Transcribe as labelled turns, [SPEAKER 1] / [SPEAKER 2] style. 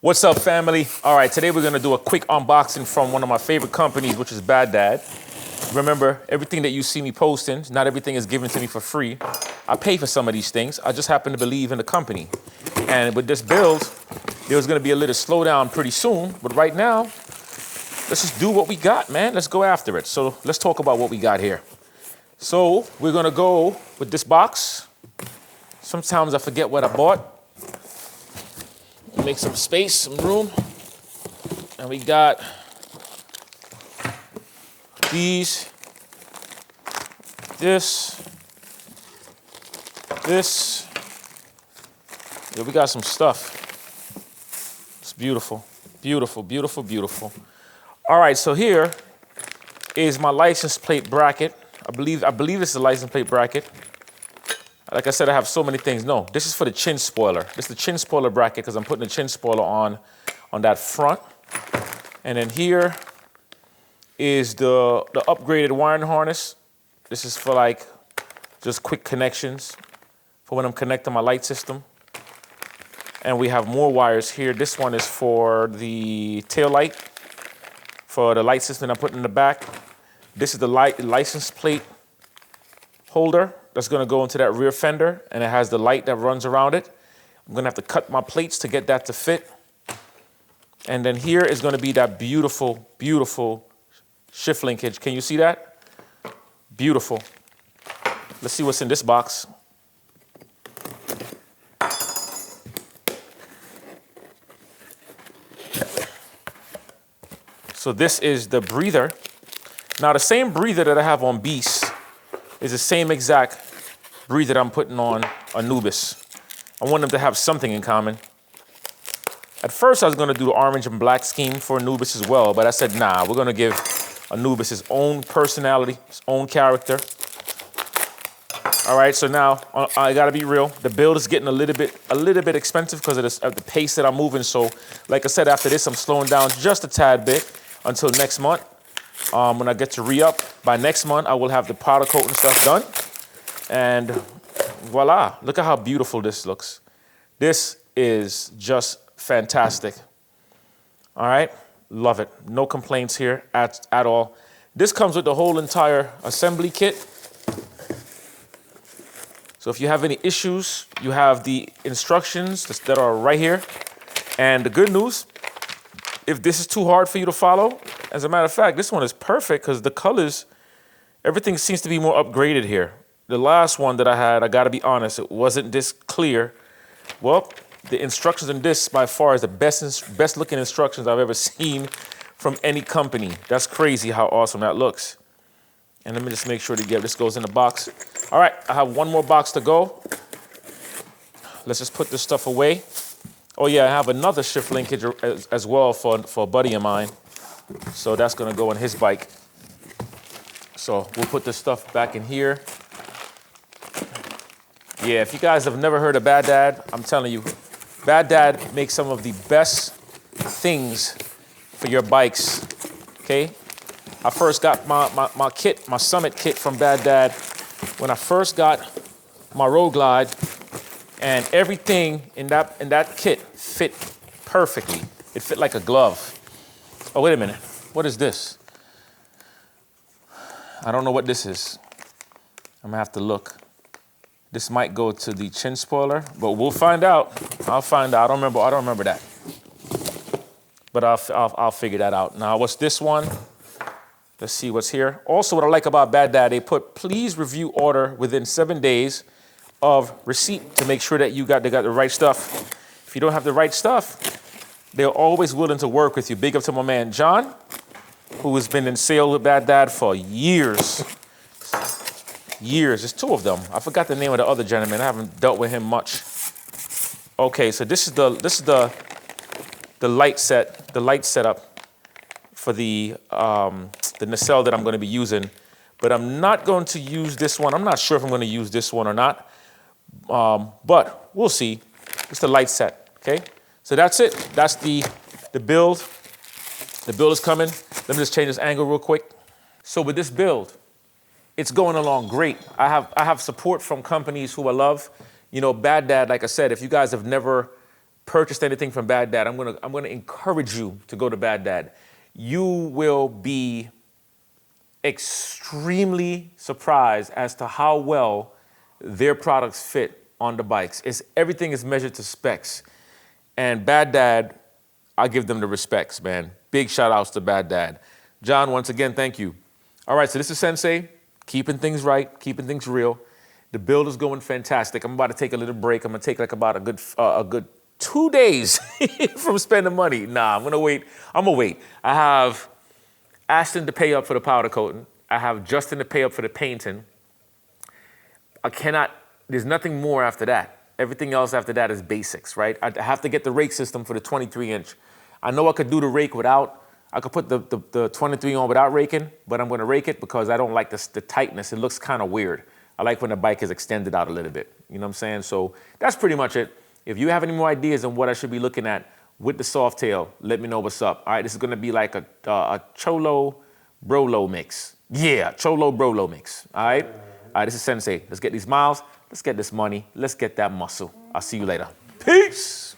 [SPEAKER 1] What's up, family? All right, today we're gonna do a quick unboxing from one of my favorite companies, which is Bad Dad. Remember, everything that you see me posting, not everything is given to me for free. I pay for some of these things. I just happen to believe in the company. And with this build, there's gonna be a little slowdown pretty soon, but right now, let's just do what we got, man. Let's go after it. So let's talk about what we got here. So we're gonna go with this box. Sometimes I forget what I bought. Make some space, some room. And we got these, this. Yeah, we got some stuff. It's beautiful, beautiful, beautiful, beautiful. All right, so here is my license plate bracket. I believe this is a license plate bracket. Like I said, I have so many things. No, this is for the chin spoiler. This is the chin spoiler bracket because I'm putting the chin spoiler on that front. And then here is the upgraded wiring harness. This is for like just quick connections for when I'm connecting my light system. And we have more wires here. This one is for the tail light, for the light system I'm putting in the back. This is the license plate holder that's gonna go into that rear fender, and it has the light that runs around it. I'm gonna have to cut my plates to get that to fit. And then here is gonna be that beautiful, beautiful shift linkage. Can you see that? Beautiful. Let's see what's in this box. So this is the breather. Now the same breather that I have on Beast is the same exact breather that I'm putting on Anubis. I want them to have something in common. At first I was gonna do the orange and black scheme for Anubis as well, but I said, nah, we're gonna give Anubis his own personality, his own character. All right, so now I gotta be real. The build is getting a little bit expensive because of the pace that I'm moving. So like I said, after this, I'm slowing down just a tad bit until next month. When I get to re-up, by next month, I will have the powder coat and stuff done. And voila, look at how beautiful this looks. This is just fantastic. All right, love it. No complaints here at all. This comes with the whole entire assembly kit. So if you have any issues, you have the instructions that are right here. And the good news, if this is too hard for you to follow, as a matter of fact, this one is perfect because the colors, everything seems to be more upgraded here. The last one that I had, I gotta be honest, it wasn't this clear. Well, the instructions in this by far is the best looking instructions I've ever seen from any company. That's crazy how awesome that looks. And let me just make sure that this goes in the box. All right, I have one more box to go. Let's just put this stuff away. Oh yeah, I have another shift linkage as well for a buddy of mine. So that's gonna go on his bike. So we'll put this stuff back in here. Yeah, if you guys have never heard of Bad Dad, I'm telling you, Bad Dad makes some of the best things for your bikes, okay? I first got my kit, my Summit kit from Bad Dad when I first got my Road Glide, and everything in that kit fit perfectly. It fit like a glove. Oh, wait a minute. What is this? I don't know what this is. I'm gonna have to look. This might go to the chin spoiler, but we'll find out. I'll find out. I don't remember that. But I'll figure that out. Now, what's this one? Let's see what's here. Also, what I like about Bad Dad, they put please review order within 7 days of receipt to make sure that they got the right stuff. If you don't have the right stuff, they're always willing to work with you. Big up to my man John, who has been in sale with Bad Dad for years. Years. There's two of them. I forgot the name of the other gentleman. I haven't dealt with him much. Okay, so this is the light setup for the nacelle that I'm going to be using, but I'm not going to use this one. I'm not sure if I'm going to use this one or not, but we'll see. It's the light set. Okay, so that's it. That's the build. The build is coming. Let me just change this angle real quick. So with this build, it's going along great. I have support from companies who I love. You know, Bad Dad, like I said, if you guys have never purchased anything from Bad Dad, I'm gonna encourage you to go to Bad Dad. You will be extremely surprised as to how well their products fit on the bikes. Everything is measured to specs. And Bad Dad, I give them the respects, man. Big shout outs to Bad Dad. John, once again, thank you. All right, so this is Sensei, keeping things right, keeping things real. The build is going fantastic. I'm about to take a little break. I'm gonna take like about a good 2 days from spending money. Nah, I'm gonna wait. I have Ashton to pay up for the powder coating. I have Justin to pay up for the painting. There's nothing more after that. Everything else after that is basics, right? I have to get the rake system for the 23-inch. I know I could do the rake I could put the 23 on without raking, but I'm gonna rake it because I don't like the tightness. It looks kind of weird. I like when the bike is extended out a little bit. You know what I'm saying? So that's pretty much it. If you have any more ideas on what I should be looking at with the Softail, let me know what's up. All right, this is gonna be like a Cholo Brolo mix. Yeah, Cholo Brolo mix, all right? All right, this is Sensei. Let's get these miles, let's get this money, let's get that muscle. I'll see you later. Peace.